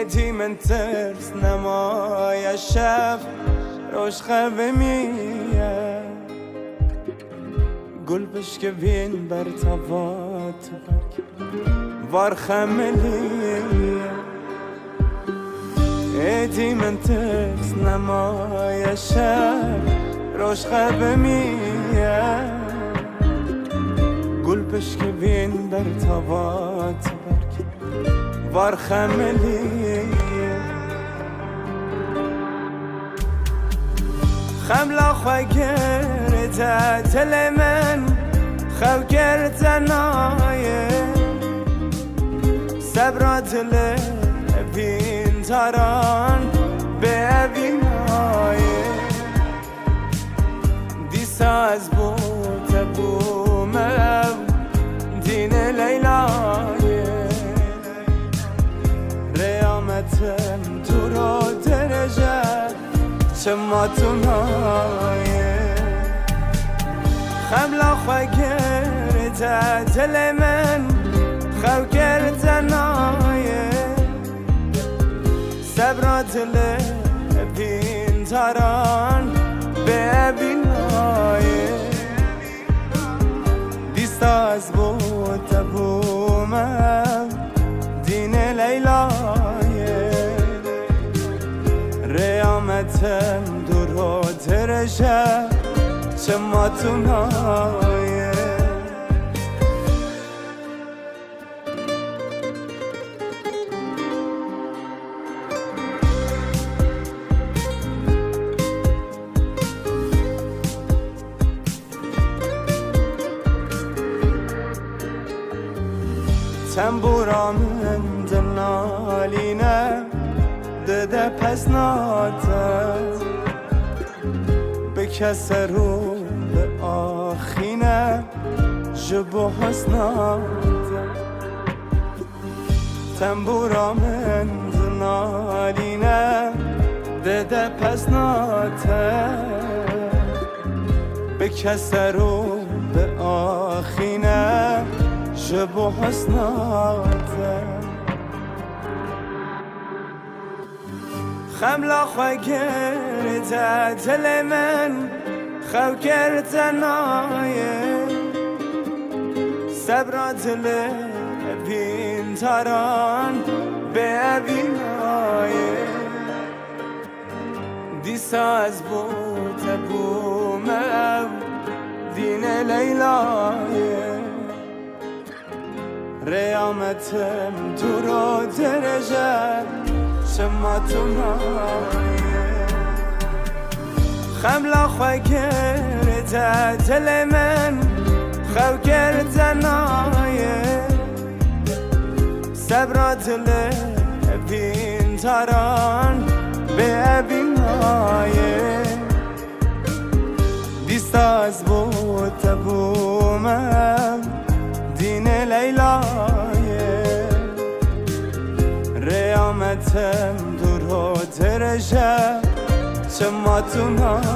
ایدی من ترس نمای شب روش خواه میه گل بشکه بین بر تبات وار خملیه ایدی من ترس نمای شب روش خواه میه گل بشکه بین بر تبات وار خملیه خملا خواه گرده دل من خو گرده نایه صبر دل بین تاران ببین نایه دیسا از بود بومم دین لیلایه ریامتم تو رو درجه چماتونایه خملا خواه گرده دل من خو گرده نایه صبر دل بین تاران ببین نایه دیستا از بود بومم دین لیلایه ریامتم دور و درجه چماتونایه تنبورا من دنالینه دده پس ناته به کس رو به آخینه جبو حسناته تنبورا من دنالینه دده پس ناته به کس رو به آخینه جبو حسناته خملا خواه گرده دل من خو گرده نایه صبر دل بین تاران ببین نایه دیسا از بود بومم دین لیلایه ریامتم تو رو درجه چماتونایه خملا خواه گرده دل من خو گرده نایه صبر دل بین تاران ببین نایه دیستا از بود بومم دین لیلایه ریامتم دور و درجه چماتونایه